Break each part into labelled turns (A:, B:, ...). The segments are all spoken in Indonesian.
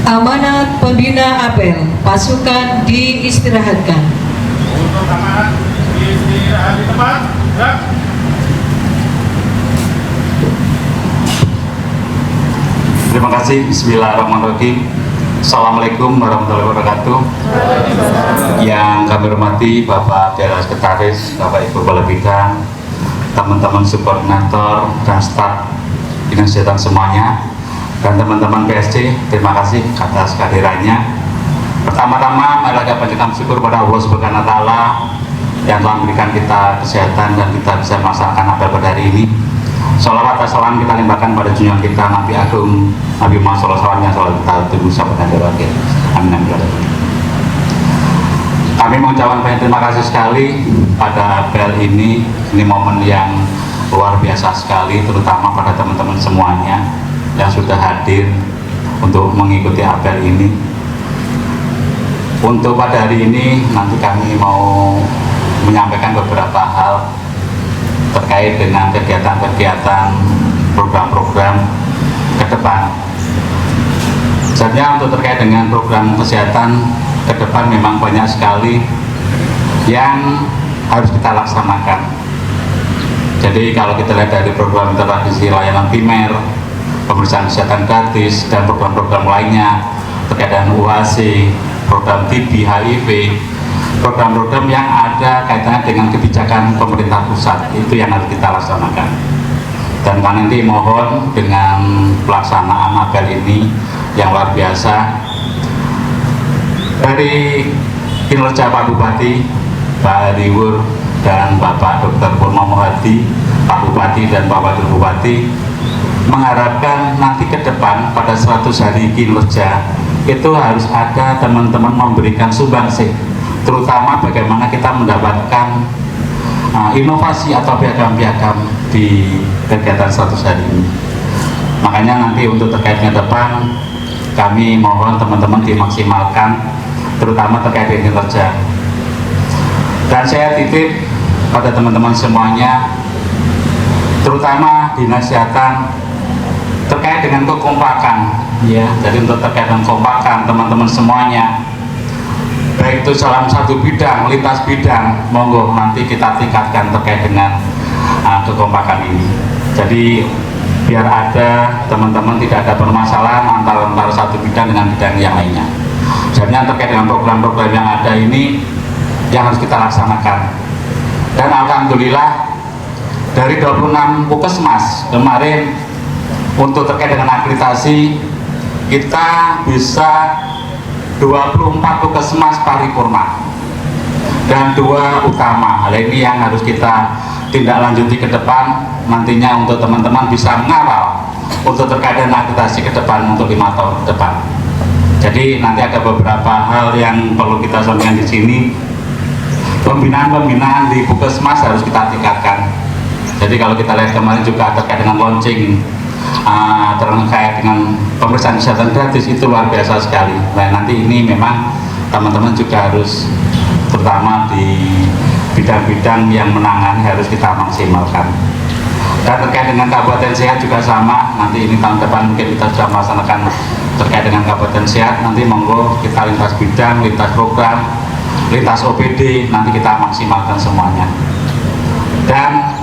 A: Amanat Pembina Apel, pasukan diistirahatkan.
B: Untuk amanat diistirahat di tempat. Gerak.
C: Terima kasih. Bismillahirrahmanirrahim. Assalamualaikum warahmatullahi wabarakatuh. Yang kami hormati Bapak Daerah Sekretaris, Bapak Ibu Kepala Bidang, teman-teman subkoordinator dan staf dinas kesehatan semuanya, dan teman-teman PSC, terima kasih atas kehadirannya. Pertama-tama, mari kita panjatkan syukur pada Allah Subhanahu wa Ta'ala yang telah memberikan kita kesehatan dan kita bisa melaksanakan apel pada hari ini. Sholawat dan salam kita limpahkan pada junjungan kita Nabi Agung Nabi Muhammad SAW yang selalu kita tunggu sampai akhir wakil. Amin amin. Kami mengucapkan banyak terima kasih sekali pada apel ini momen yang luar biasa sekali, terutama pada teman-teman semuanya yang sudah hadir untuk mengikuti apel ini. Untuk pada hari ini nanti kami mau menyampaikan beberapa hal terkait dengan kegiatan-kegiatan program-program ke depan. Sebenarnya untuk terkait dengan program kesehatan ke depan memang banyak sekali yang harus kita laksanakan. Jadi kalau kita lihat dari program interaksi layanan primer, pemeriksaan kesehatan gratis, dan program-program lainnya terkait dengan UHC, program TB, HIV, program-program yang ada kaitannya dengan kebijakan pemerintah pusat, itu yang harus kita laksanakan. Dan nanti mohon dengan pelaksanaan apel ini yang luar biasa dari kinerja Pak Bupati, Pak Hadiwur, dan Bapak Dr. Purnomo Hadi, Pak Bupati dan Pak Wakil Bupati, mengharapkan nanti ke depan pada 100 hari kinerja itu harus ada teman-teman memberikan sumbangsih, terutama bagaimana kita mendapatkan inovasi atau piagam-piagam di kegiatan 100 hari ini. Makanya nanti untuk terkait ke depan kami mohon teman-teman dimaksimalkan, terutama terkait dengan kinerja. Dan saya titip pada teman-teman semuanya, terutama dinas kesehatan, terkait dengan kekompakan, ya. Jadi untuk terkait dengan kekompakan teman-teman semuanya, baik itu dalam satu bidang, lintas bidang, monggo nanti kita tingkatkan terkait dengan kekompakan ini. Jadi biar ada teman-teman tidak ada permasalahan antara satu bidang dengan bidang yang lainnya. Jadi terkait dengan program-program yang ada ini yang harus kita laksanakan. Dan alhamdulillah dari 26 puskesmas kemarin untuk terkait dengan akreditasi kita bisa 24 puskesmas paripurna dan 2 utama. Hal ini yang harus kita tindak lanjuti ke depan, nantinya untuk teman-teman bisa mengawal untuk terkait dengan akreditasi ke depan untuk 5 tahun ke depan. Jadi nanti ada beberapa hal yang perlu kita sampaikan di sini. Pembinaan di puskesmas harus kita tingkatkan. Jadi kalau kita lihat kemarin juga terkait dengan launching terkait dengan pemeriksaan kesehatan gratis, itu luar biasa sekali. Nah nanti ini memang teman-teman juga harus, terutama di bidang-bidang yang menangani, harus kita maksimalkan. Dan terkait dengan kabupaten sehat juga sama, nanti ini tahun depan mungkin kita sudah melaksanakan terkait dengan kabupaten sehat, nanti monggo kita lintas bidang, lintas program, lintas OPD, nanti kita maksimalkan semuanya. Dan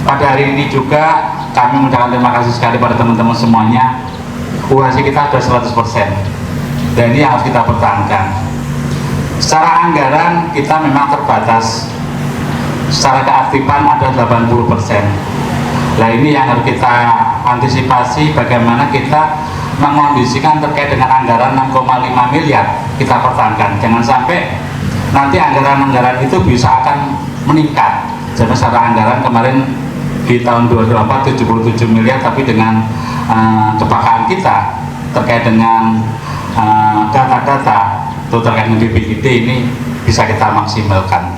C: pada hari ini juga kami mengucapkan terima kasih sekali pada teman-teman semuanya. UHC kita sudah 100%, dan ini harus kita pertahankan. Secara anggaran kita memang terbatas, secara keaktifan ada 80%. Nah ini yang harus kita antisipasi, bagaimana kita mengondisikan terkait dengan anggaran 6,5 miliar kita pertahankan. Jangan sampai nanti anggaran-anggaran itu bisa akan meningkat. Jadi secara anggaran kemarin di tahun 2024 77 miliar, tapi dengan kepakaan kita terkait dengan data-data itu terkait dengan BPID ini bisa kita maksimalkan.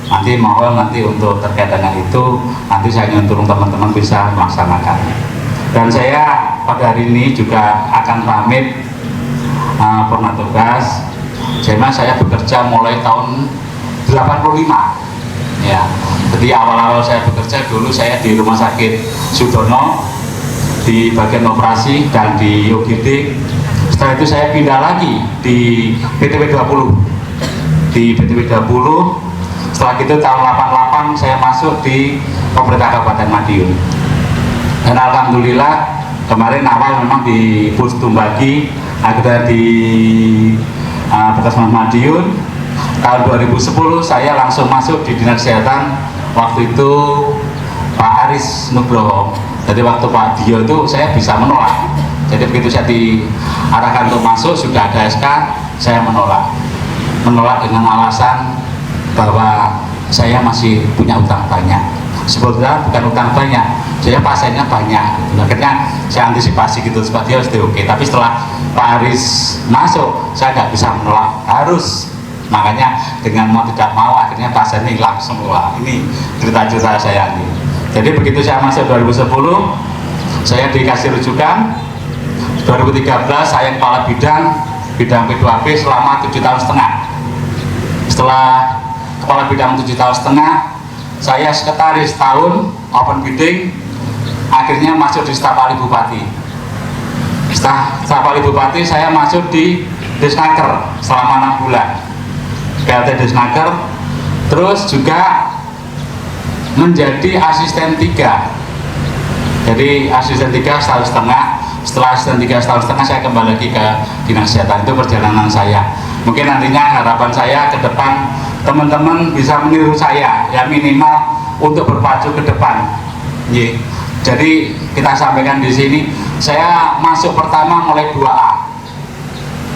C: Nanti mohon nanti untuk terkait dengan itu nanti saya ingin turun teman-teman bisa melaksanakan. Dan saya pada hari ini juga akan pamit pernah tugas. Jadi saya bekerja mulai tahun 85 ya. Jadi awal-awal saya bekerja dulu saya di Rumah Sakit Sudono di bagian operasi dan di UGD. Setelah itu saya pindah lagi di PTP 20. Di PTP 20, setelah itu tahun 88 saya masuk di pemerintah Kabupaten Madiun. Dan alhamdulillah kemarin awal memang di Pustumbagi, akhirnya di Puskesmas Madiun. Tahun 2010 saya langsung masuk di Dinas Kesehatan, waktu itu Pak Aris Nugroho. Jadi waktu Pak Dio itu saya bisa menolak. Jadi begitu saya diarahkan untuk masuk, sudah ada SK, saya menolak dengan alasan bahwa saya masih punya utang banyak. Sebetulnya bukan utang banyak, saya pasiennya banyak. Akhirnya saya antisipasi gitu, sebab dia sudah oke. Tapi setelah Pak Aris masuk, saya nggak bisa menolak, harus. Makanya dengan mau tidak mau akhirnya pasiennya hilang semua. Ini cerita-cerita saya ini. Jadi begitu saya masuk 2010, saya dikasih rujukan. 2013 saya kepala bidang P2P selama 7,5 tahun. Setelah kepala bidang 7,5 tahun, saya sekretaris tahun open bidding, akhirnya masuk di staf ahli bupati. Setelah staf ahli bupati saya masuk di Desnaker selama 6 bulan, PLT Desnaker. Terus juga menjadi asisten 3. Jadi asisten 3 setahun setengah. Setelah asisten 3 tahun setengah saya kembali lagi ke Dinas Kesehatan. Itu perjalanan saya. Mungkin nantinya harapan saya ke depan teman-teman bisa meniru saya, ya minimal untuk berpacu ke depan. Jadi kita sampaikan di sini, saya masuk pertama mulai 2A.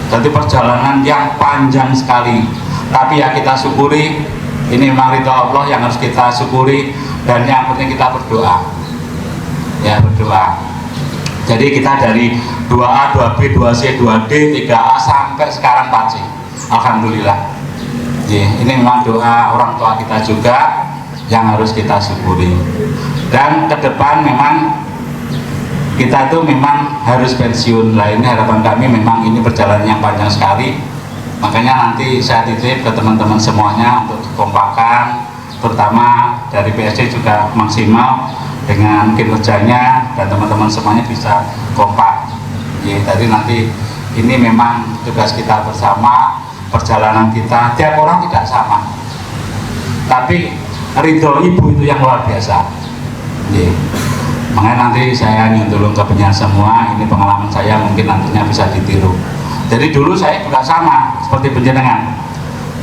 C: Jadi perjalanan yang panjang sekali. Tapi ya kita syukuri, ini memang ridho Allah yang harus kita syukuri, dan yang penting kita berdoa. Ya, berdoa. Jadi kita dari 2A, 2B, 2C, 2D, 3A sampai sekarang 4C. Alhamdulillah. Ini memang doa orang tua kita juga yang harus kita syukuri. Dan ke depan memang kita itu memang harus pensiun. Lah ini harapan kami, memang ini perjalanan yang panjang sekali. Makanya nanti saya titip ke teman-teman semuanya untuk kekompakan, terutama dari PSD juga maksimal dengan kinerjanya, dan teman-teman semuanya bisa kompak. Tadi nanti ini memang tugas kita bersama, perjalanan kita, tiap orang tidak sama. Tapi ridho ibu itu yang luar biasa. Makanya nanti saya nyuntulung ke penyiar semua, ini pengalaman saya mungkin nantinya bisa ditiru. Jadi dulu saya juga sama seperti penjenengan.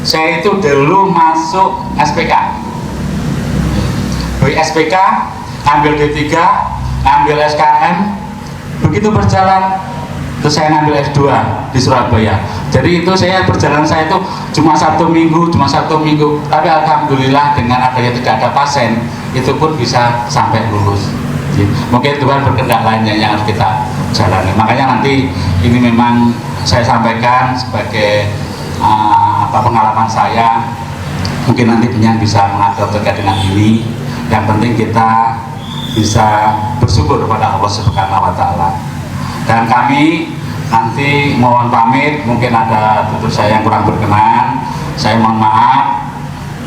C: Saya itu dulu masuk SPK. Dari SPK ambil D3, ambil SKM, begitu berjalan terus saya ngambil S2 di Surabaya. Jadi itu saya perjalanan saya itu cuma 1 minggu, tapi alhamdulillah dengan adanya tidak ada pasien, itu pun bisa sampai lulus. Mungkin Tuhan berkehendak lainnya yang harus kita jalani. Makanya nanti ini memang saya sampaikan sebagai pengalaman saya. Mungkin nanti penyiar bisa mengatur terkait dengan ini. Yang penting kita bisa bersyukur kepada Allah Subhanahu wa Ta'ala. Dan kami nanti mohon pamit, mungkin ada tutur saya yang kurang berkenan, saya mohon maaf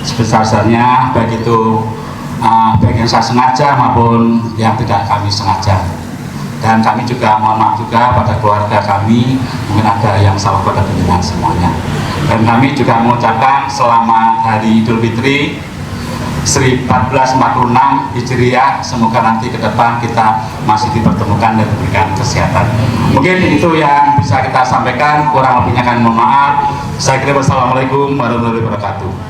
C: sebesar-besarnya, baik itu baik yang saya sengaja maupun yang tidak kami sengaja. Dan kami juga mohon maaf juga pada keluarga kami, mungkin ada yang salah pada penjenengan semuanya. Dan kami juga mengucapkan selamat Hari Idul Fitri 1446 Hijriah. Semoga nanti ke depan kita masih dipertemukan dan diberikan kesehatan. Mungkin itu yang bisa kita sampaikan, kurang lebihnya kan mohon maaf. Saya kira wassalamualaikum warahmatullahi wabarakatuh.